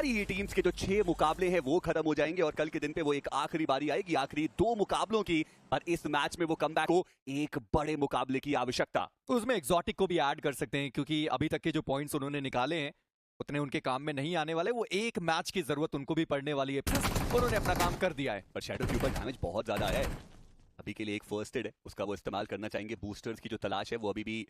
सारी ही टीम्स के जो 6 मुकाबले हैं वो खत्म हो जाएंगे और कल के दिन पे वो एक आखिरी बारी आएगी, आखिरी 2 मुकाबलों की। पर इस मैच में वो कमबैक को एक बड़े मुकाबले की आवश्यकता। तो उसमें एक्सोटिक को भी ऐड कर सकते हैं, क्योंकि अभी तक के जो पॉइंट्स उन्होंने निकाले हैं उतने उनके काम में नहीं आने वाले। वो एक मैच की जरूरत उनको भी पड़ने वाली है, प्लस उन्होंने अपना काम कर दिया है। पर शैडो के ऊपर डैमेज बहुत ज्यादा आया है। अभी के लिए एक फर्स्ट एड है, उसका वो इस्तेमाल करना चाहेंगे। बूस्टर्स की जो तलाश है वो अभी भी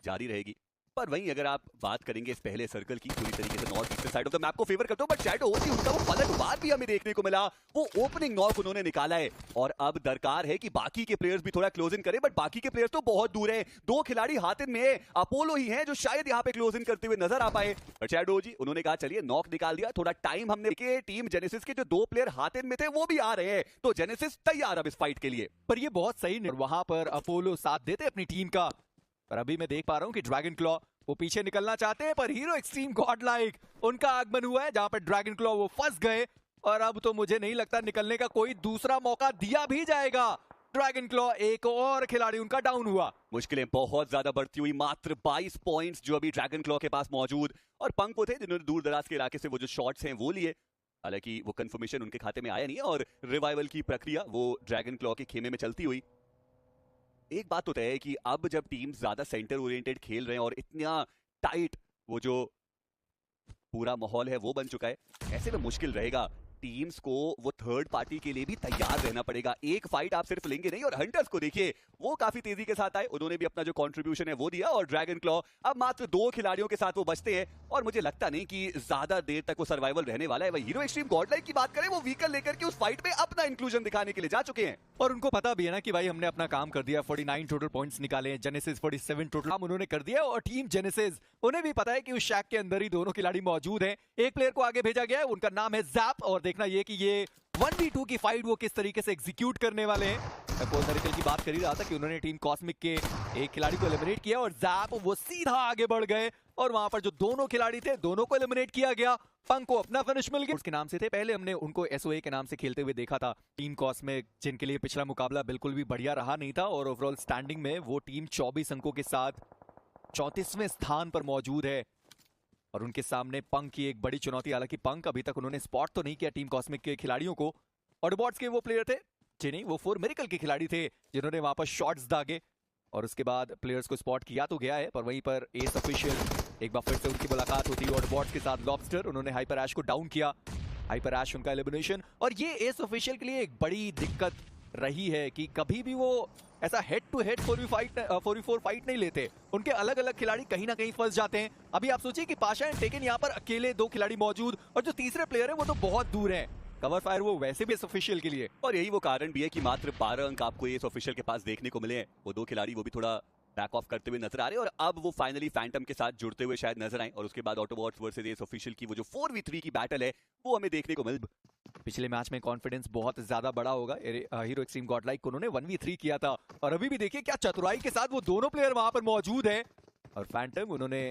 जारी रहेगी। पर वहीं अगर आप बात करेंगे इस पहले सर्कल की, पूरी तरीके से north east side of the map को फेवर करते हो, बट शैडो होती उनका वो पलटवार भी हमें देखने को मिला। वो ओपनिंग नॉक उन्होंने निकाला है और अब दरकार है कि बाकी के प्लेयर्स भी थोड़ा क्लोज इन करें, बट बाकी के प्लेयर्स तो बहुत दूर हैं। 2 खिलाड़ी हाथ इन में, अपोलो ही हैं जो शायद यहाँ पे क्लोज इन करते हुए नजर आ पाए। पर शैडो जी उन्होंने कहा चलिए नॉक निकाल दिया, थोड़ा टाइम हमने के टीम जेनेसिस के जो 2 प्लेयर हाथ इन में थे वो भी आ रहे हैं, तो जेनेसिस तैयार अब इस फाइट के लिए। पर ये बहुत सही नहीं, वहां पर अपोलो साथ देते अपनी टीम का। पर अभी मैं देख पा रहा हूं कि ड्रैगन क्लॉ वो पीछे निकलना चाहते हैं, पर हीरो एक्सट्रीम गॉड लाइक उनका आगमन हुआ है, जहां पर ड्रैगन क्लॉ वो फंस गए और अब तो मुझे नहीं लगता निकलने का कोई दूसरा मौका दिया भी जाएगा। ड्रैगन क्लॉ एक और खिलाड़ी उनका डाउन हुआ। मुश्किलें बहुत ज्यादा बढ़ती हुई, मात्र 22 पॉइंट्स जो अभी ड्रैगन क्लॉ के पास मौजूद। और पंक वो थे जिन्होंने दूर दराज के इलाके से वो जो शॉट्स हैं वो लिए, हालांकि वो कंफर्मेशन उनके खाते में आया नहीं है और रिवाइवल की प्रक्रिया वो ड्रैगन क्लॉ के खेमे में चलती हुई। एक बात तो तय है कि अब जब टीम्स ज्यादा सेंटर ओरिएंटेड खेल रहे हैं और इतना टाइट वो जो पूरा माहौल है वो बन चुका है, ऐसे में मुश्किल रहेगा टीम्स को वो थर्ड पार्टी के लिए भी तैयार रहना पड़ेगा। एक फाइट आप सिर्फ लेंगे नहीं। और हंटर्स को देखिए, वो काफी तेजी के साथ आए, उन्होंने भी अपना जो कंट्रीब्यूशन है वो दिया और ड्रैगन क्लॉ अब मात्र 2 खिलाड़ियों के साथ वो बचते हैं और मुझे लगता नहीं कि ज्यादा देर तक वो सर्वाइवल रहने वाला है। वही हीरो एक्सट्रीम गॉडलाइक की बात करें, वो व्हीकल लेकर के उस फाइट में अपना इंक्लूजन दिखाने के लिए जा चुके हैं और उनको पता भी है ना कि भाई हमने अपना काम कर दिया। 49 टोटल पॉइंट्स निकाले, जेनेसिस 47 टोटल काम उन्होंने कर दिया और टीम जेनेसिस उन्हें भी पता है कि उस शैक के अंदर ही दोनों खिलाड़ी मौजूद हैं। एक प्लेयर को आगे भेजा गया है, उनका नाम है जैप, और देखना ये कि ये 1v2 की फाइट वो किस तरीके से एग्जीक्यूट करने वाले हैं। मैं पोल मेरिकल की बात कर ही रहा था कि उन्होंने टीम कॉस्मिक के एक खिलाड़ी को एलिमिनेट किया और जैप वो सीधा आगे बढ़ गए और वहां पर जो दोनों खिलाड़ी थे दोनों को एलिमिनेट किया गया। पंक को अपना फिनिश मिल गया। उसके नाम से थे, पहले हमने उनको एसओए के नाम से खेलते हुए देखा था टीम कॉस्मिक, जिनके लिए पिछला मुकाबला बिल्कुल भी बढ़िया रहा नहीं था और ओवरऑल स्टैंडिंग में वो टीम 24 अंकों के साथ 34वें स्थान पर मौजूद है और उनके सामने पंक की एक बड़ी चुनौती। हालांकि पंक अभी तक उन्होंने स्पॉट तो नहीं किया टीम कॉस्मिक के खिलाड़ियों को। ऑटोबॉट्स के वो प्लेयर थे जी नहीं, वो 4 मेरिकल के खिलाड़ी थे जिन्होंने वहां पर शॉट्स दागे और उसके बाद प्लेयर्स को स्पॉट किया तो गया है। पर वहीं पर एस ऑफिशियल एक बार फिर से उनकी मुलाकात होती है ऑटोबॉट्स के साथ। लॉबस्टर उन्होंने हाइपर ऐश को डाउन किया, हाइपर ऐश उनका एलिमिनेशन। और ये एस ऑफिशियल के लिए एक बड़ी दिक्कत रही है कि कभी भी वो ऐसा head to head 4v4 fight नहीं लेते। उनके अलग अलग खिलाड़ी कहीं ना कहीं फंस जाते हैं। अभी आप सोचिए कि पाशा एंड टेकन यहाँ पर अकेले 2 खिलाड़ी मौजूद और जो तीसरे प्लेयर है वो तो बहुत दूर है। कवर फायर वो वैसे भी इस ऑफिशियल के लिए, और यही वो कारण भी है कि मात्र 12 अंक आपको इस ऑफिशियल के पास देखने को मिले हैं। वो 2 खिलाड़ी वो भी थोड़ा बैक ऑफ करते हुए नजर आ रहे हैं और अब वो फाइनली फैंटम के साथ जुड़ते हुए शायद नजर आए और उसके बाद ऑटोबॉट्स वर्सेस एस ऑफिशियल की वो जो 4v3 की बैटल है वो हमें देखने को मिल। पिछले मैच में कॉन्फिडेंस बहुत ज्यादा बड़ा होगा। हीरो एक्सट्रीम गॉडलाइक उन्होंने 1v3 किया था और अभी भी देखिए क्या चतुराई के साथ वो दोनों प्लेयर वहां पर मौजूद हैं। और फैंटम उन्होंने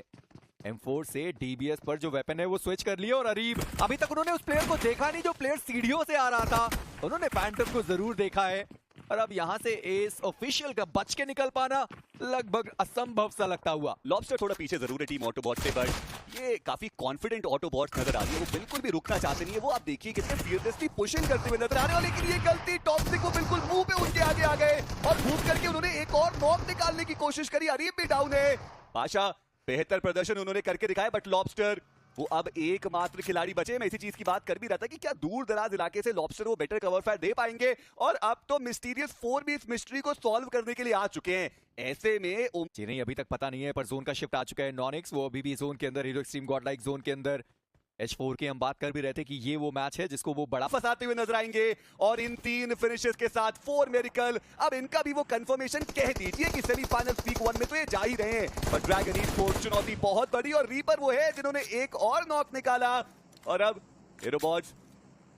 M4 से DBS पर जो वेपन है वो स्विच कर लिया और अरीब अभी तक उन्होंने उस प्लेयर को देखा नहीं जो प्लेयर सीढ़ियों से आ रहा था। उन्होंने फैंटम को जरूर देखा है और अब यहाँ से एस ऑफिशियल का बच के निकल पाना लगभग असंभव सा लगता हुआ। लॉबस्टर थोड़ा पीछे जरूर है टीम ऑटोबॉट से, बट ये काफी कॉन्फिडेंट ऑटोबॉट नजर आ रही है। वो बिल्कुल भी रुकना चाहते नहीं है। वो आप देखिए कितने फियरलेसली पुशिंग करते हुए नजर आ रहे हैं। लेकिन ये गलती टॉक्सिक वो बिल्कुल मुंह पे उनके आगे आ गए और घूम करके उन्होंने एक और नॉक निकालने की कोशिश करी। अरीब भी डाउन है। पाशा बेहतर प्रदर्शन उन्होंने करके दिखाया, बट लॉबस्टर वो अब एकमात्र खिलाड़ी बचे। मैं इसी चीज की बात कर भी रहा था कि क्या दूर दराज इलाके से लॉबस्टर वो बेटर कवर फायर दे पाएंगे और अब तो मिस्टीरियस 4 भी इस मिस्ट्री को सॉल्व करने के लिए आ चुके हैं। ऐसे में जी नहीं, अभी तक पता नहीं है, पर जोन का शिफ्ट आ चुका है। नॉनिक्स वो अभी भी जोन के अंदर, हीरो एक्सट्रीम गॉडलाइक जोन के अंदर। H4 की हम बात कर भी रहे थे कि ये वो मैच है जिसको वो बड़ा फंसाते हुए नजर आएंगे और इन 3 फिनिशेस के साथ 4 मेरिकल अब इनका भी वो कंफर्मेशन कह दीजिए कि सेमीफाइनल वीक 1 में तो ये जा ही रहे हैं। पर ड्रैगन ई-स्पोर्ट्स चुनौती बहुत बड़ी और रीपर वो है जिन्होंने एक और नॉक निकाला और अब एरोबॉट्स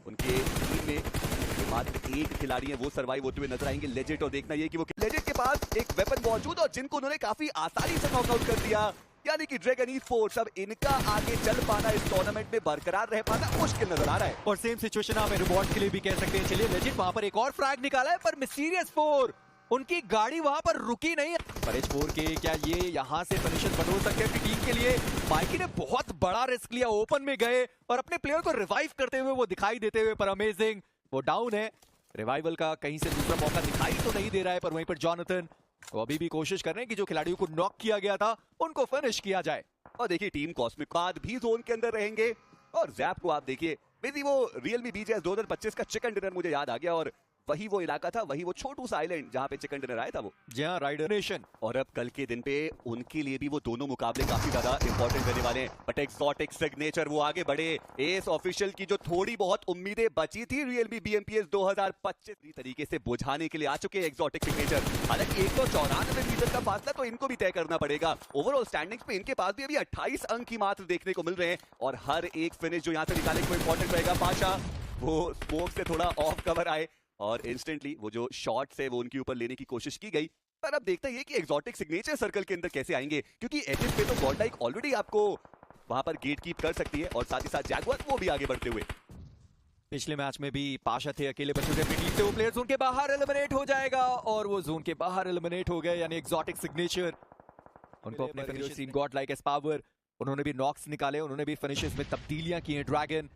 उनके टीम में जो मात्र 1 खिलाड़ी है वो सर्वाइव होते हुए नजर आएंगे। लेजेट, और देखना ये कि वो लेजेट के पास एक वेपन मौजूद और जिनको उन्होंने काफी आसानी से नॉकआउट कर दिया, यानी कि ड्रैगन ई-स्पोर्ट्स अब इनका आगे चल पाना, इस टूर्नामेंट में बरकरार रह पाना मुश्किल नजर आ रहा है। और सेम सिचुएशन आप रिवॉर्ड के लिए भी कह सकते हैं। चलिए लेजेंड वहां पर एक और फ्रैग निकाला है पर मिस्टीरियस 4 उनकी गाड़ी वहां पर रुकी नहीं। पर H4 के क्या ये यहां से फिनिशेस बटोर सकते हैं अपनी टीम के लिए? माइकी ने बहुत बड़ा रिस्क लिया, ओपन में गए और अपने प्लेयर को रिवाइव करते हुए वो दिखाई देते हुए, पर अमेजिंग वो डाउन है। रिवाइवल का कहीं से दूसरा मौका दिखाई तो नहीं दे रहा है, पर वहीं पर जॉनथन वो अभी भी कोशिश कर रहे हैं कि जो खिलाड़ियों को नॉक किया गया था उनको फिनिश किया जाए। और देखिए टीम कॉस्मिक बाद भी जोन के अंदर रहेंगे और जैप को आप देखिए, मेरी वो रियलमी BGS 2025 का चिकन डिनर मुझे याद आ गया और वही वो इलाका था, वही वो छोटू सा आइलैंड जहां पे चिकन डिनर आया था वो। जी हाँ, राइडर नेशन। और अब कल के दिन पे उनके लिए भी वो दोनों मुकाबले काफी ज्यादा इंपॉर्टेंट रहने वाले हैं। बट एक्सोटिक सिग्नेचर वो आगे बढ़े, एस ऑफिशियल की जो थोड़ी बहुत उम्मीदें बची थी रियलमी BMPS 2025 तरीके से बुझाने के लिए आ चुके हैं एक्सोटिक सिग्नेचर। हालांकि 194 मीटर का फासला तो इनको भी तय करना पड़ेगा। ओवरऑल स्टैंडिंग्स पे इनके पास भी अभी 28 अंक ही मात्र देखने को मिल रहे हैं और हर एक फिनिश जो यहाँ से निकालने को इंपॉर्टेंट रहेगा। पाशा वो स्मोक से थोड़ा ऑफ कवर आए और इंस्टेंटली वो जो शॉट्स है वो उनके ऊपर लेने की कोशिश की गई। पर अब देखते हैं कि एक्सोटिक सिग्नेचर सर्कल के अंदर कैसे आएंगे, क्योंकि एजेस पे तो गॉड लाइक ऑलरेडी आपको वहां पर गेट कीप कर सकती है और साथ ही साथ जैगुआर वो भी आगे बढ़ते हुए। पिछले मैच में भी पाशा थे अकेले बचे हुए अपनी टीम से, वो प्लेयर जोन के बाहर एलिमिनेट हो जाएगा और वो जोन के बाहर एलिमिनेट हो गए, यानी एक्सोटिक सिग्नेचर उनको अपने finishes team God like S power, उन्होंने भी नॉक्स निकाले, उन्होंने भी फिनिशेस में तब्दीलियां की हैं। ड्रैगन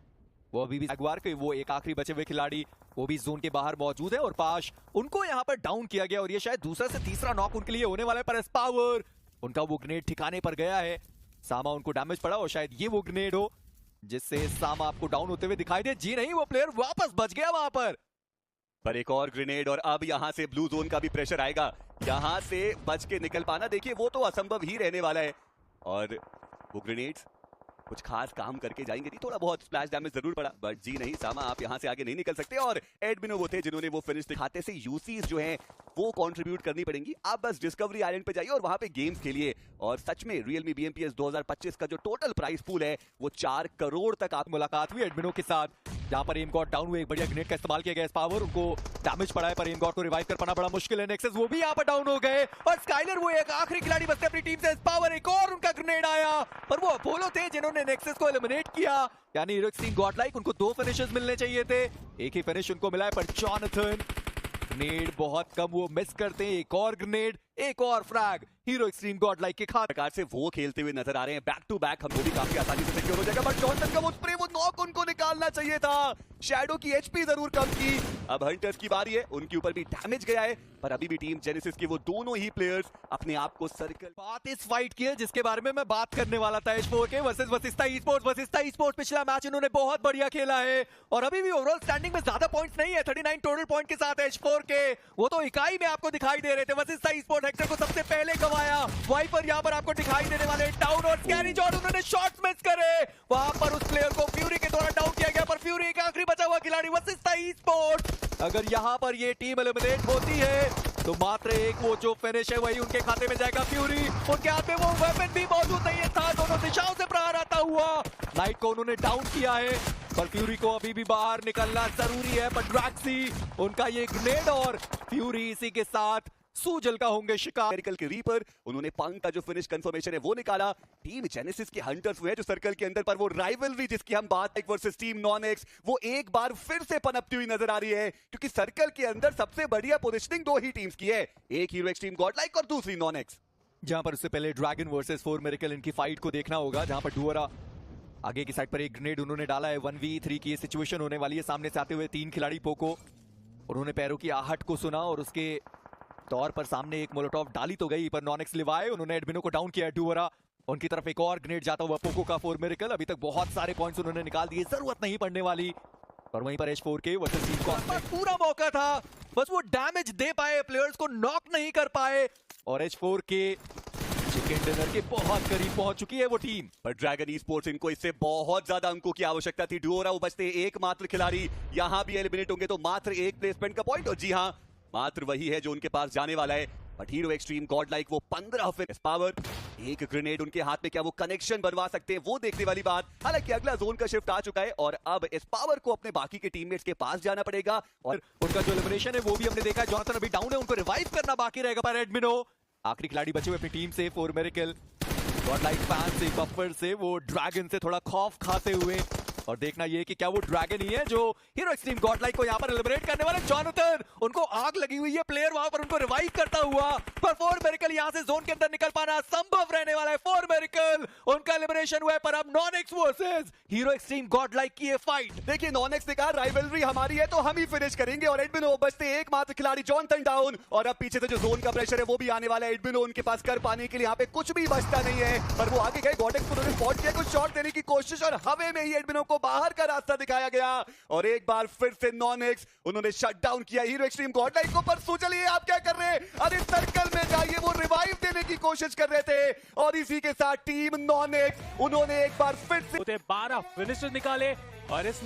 वो अभी भी जैगुआर के वो एक आखिरी बचे हुए खिलाड़ी वो भी जोन के बाहर मौजूद है और पाश उनको यहां पर डाउन किया गया और ये शायद दूसरा से तीसरा नॉक उनके लिए होने वाला है। पर एस पावर उनका वो ग्रेनेड ठिकाने पर गया है, सामा उनको डैमेज पड़ा और शायद ये वो ग्रेनेड हो जिससे सामा आपको डाउन होते हुए दिखाई दे। जी नहीं, वो प्लेयर वापस बच गया वहां पर एक और ग्रेनेड और अब यहां से ब्लू जोन का भी प्रेशर आएगा, यहां से बच के निकल पाना देखिए वो तो असंभव ही रहने वाला है। और वो ग्रेनेड्स कुछ खास काम करके जाएंगे नहीं, थोड़ा बहुत स्प्लैश डैमेज जरूर पड़ा, बट जी नहीं सामा आप यहां से आगे नहीं निकल सकते। और एडमिनो वो थे जिन्होंने वो फिनिश दिखाते से यूसीज जो हैं वो कंट्रीब्यूट करनी पड़ेंगी। आप बस डिस्कवरी आइलैंड पे जाइए और वहां पे गेम्स खेलिए और सच में रियलमी BMPS 2025 का जो टोटल प्राइस पूल है वो 4 करोड़ तक आप मुलाकात हुई एडमिनो के साथ, जहां पर एम गॉड डाउन हुए, एक बढ़िया ग्रेनेड का इस्तेमाल किया गया इस पावर, उनको डैमेज पड़ा है पर एम गॉड को रिवाइव कर पाना बड़ा मुश्किल है। नेक्सस वो भी यहां पर डाउन हो गए और स्काइलर वो एक आखिरी खिलाड़ी बचते अपनी टीम से। इस पावर एक और उनका ग्रेनेड आया पर वो अपोलो थे जिन्होंने नेक्सस को एलिमिनेट किया, यानी हीरोइक टीम गॉड लाइक उनको 2 फिनिशेस मिलने चाहिए थे, एक ही फिनिश उनको मिला है। पर जॉनथन ग्रेनेड बहुत कम वो मिस करते हैं, एक और ग्रेनेड, एक और frag hero extreme God like के खाते प्रकार से वो खेलते हुए नजर आ रहे हैं बैक टू बैक, हमको भी काफी आसानी से सिक्योर हो जाएगा। बट जॉनसन का वो स्प्रे, वो नॉक उनको निकालना चाहिए था, शैडो की HP जरूर कम की। अब हंटर्स की बारी है, उनके ऊपर भी डैमेज गया है पर अभी भी टीम जेनेसिस के वो दोनों ही प्लेयर्स अपने आप को सर्कल। बात इस फाइट की है जिसके बारे में मैं बात करने वाला था, H4 के वर्सेस वसिस्ता ई-स्पोर्ट्स। वसिस्ता ई-स्पोर्ट्स पिछला मैच इन्होंने बहुत बढ़िया खेला है और अभी भी ओवरऑल स्टैंडिंग में ज्यादा पॉइंट्स नहीं है, 39 टोटल पॉइंट के साथ H4 के वो तो इकाई में आपको दिखाई दे रहे थे। वसिस्ता ई-स्पोर्ट्स हेक्टर को सबसे पहले गवाया, वाइपर यहां पर आपको दिखाई देने वाले टाउन और स्कैनी जॉर्ड उन्होंने शॉट्स मिस करे, वहां पर उस प्लेयर को फ्यूरी के द्वारा डाउन किया गया। पर फ्यूरी एक आखिरी बचा हुआ खिलाड़ी वसिस्ता ई-स्पोर्ट्स, अगर यहां पर ये टीम एलिमिनेट होती है तो मात्र एक वो जो फिनिश है वही उनके खाते में जाएगा। फ्यूरी उनके हाथ में वो वेपन भी मौजूद नहीं है, था दोनों दिशाओं से प्रहार आता हुआ, नाइट को उन्होंने डाउन किया है पर फ्यूरी को अभी भी बाहर निकलना जरूरी है। पर ड्रैक्सी उनका ये ग्रेनेड और फ्यूरी इसी के साथ सूजल का होंगे शिकार। मेरिकल के रीपर उन्होंने पंक का जो फिनिश कंफर्मेशन है वो निकाला। टीम जेनेसिस के हंटर्स हुए जो सर्कल के अंदर, पर वो राइवलरी जिसकी हम बात एक वर्सेस टीम नॉन एक्स वो एक बार फिर से पनपती हुई नजर आ रही है, क्योंकि सर्कल के अंदर सबसे बढ़िया पोजीशनिंग 2 ही टीम्स की है, एक हीरो एक्सट्रीम गॉडलाइक और दूसरी नॉन एक्स। जहां पर उससे पहले ड्रैगन वर्सेस 4 मेरिकल इनकी फाइट को देखना होगा, जहां पर डुअरा आगे की साइड पर एक ग्रेनेड उन्होंने डाला है। 1v3 की सिचुएशन होने वाली है, सामने से आते हुए 3 खिलाड़ी पोको, उन्होंने पैरों की आहट को सुना और उसके तौर पर सामने एक मोलोटॉव डाली तो गई पर नॉन एक्स लिवाए उन्होंने एडमिनो को डाउन किया। डुअरा उनकी तरफ एक और ग्रेनेड जाता हुआ पोको का 4 मेरिकल, अभी तक बहुत सारे पॉइंट्स उन्होंने निकाल दिए, जरूरत नहीं पड़ने वाली। और वहीं पर H4 के वर्सेस टीम को पूरा मौका था, बस वो डैमेज दे पाए, प्लेयर्स को नॉक नहीं कर पाए और H4 के चिकन डिनर के बहुत करीब पहुंच चुकी है वो टीम। पर ड्रैगन ई-स्पोर्ट्स इनको इससे बहुत ज्यादा अंकों की आवश्यकता थी। डुओरा वो बचते एकमात्र खिलाड़ी, यहां भी एलिमिनेट होंगे तो मात्र एक प्लेसमेंट का पॉइंट, और जी हां मात्र वही है जो उनके पास जाने वाला है। But hero extreme God like वो 15 फिनिश पावर, एक ग्रेनेड उनके हाथ में, क्या वो कनेक्शन बनवा सकते हैं वो देखने वाली बात। हालांकि अगला जोन का शिफ्ट आ चुका है और अब इस पावर को अपने बाकी के टीममेट्स के पास जाना पड़ेगा और उनका जो एलिमिनेशन है वो भी हमने देखा है, जॉनथन अभी डाउन है, उनको रिवाइव करना बाकी रहेगा। पर एडमिनो आखिरी खिलाड़ी बचे हुए अपनी टीम से, 4 मेरिकल गॉड लाइक फैन से बफर से वो ड्रैगन से थोड़ा खौफ खाते हुए और देखना ये कि क्या वो ड्रैगन ही है जो हीरो एक्सट्रीम गॉडलाइक को यहाँ पर एलिमिनेट करने वाले। जॉनथन, उनको आग लगी हुई है, प्लेयर वहां पर उनको रिवाइव करता हुआ, पर 4 मेरिकल यहाँ से जोन के अंदर निकल पाना संभव रहने वाला है। 4 मेरिकल, उनका एलिमिनेशन हुआ है, पर अब नॉनेक्स वर्सेस हीरो एक्सट्रीम गॉडलाइक की ये फाइट। देखिए नॉनेक्स ने कहा राइवलरी हमारी है तो हम ही फिनिश करेंगे, और एडमिनो बचते एकमात्र खिलाड़ी जॉनथन डाउन, और अब पीछे से जो जोन का प्रेशर है वो भी आने वाला है। एडमिनो उनके पास कर पाने के लिए यहाँ पे कुछ भी बचता नहीं है, पर वो आगे गए। गॉडेक्स को उन्होंने स्पॉट किया, कुछ शॉट देने की कोशिश, और हवे में ही एडमिनो को बाहर का रास्ता दिखाया गया, और एक बार फिर से नॉनेक्स उन्होंने शट डाउन किया हीरो एक्सट्रीम गॉडलाइक को। पर सोचिए आप क्या कर रहे हैं, अरे सर्कल में जाइए, वो रिवाइव देने की कोशिश कर रहे थे, और इसी के साथ टीम नॉनेक्स उन्होंने एक बार फिर से 12 फिनिशेस निकाले और इस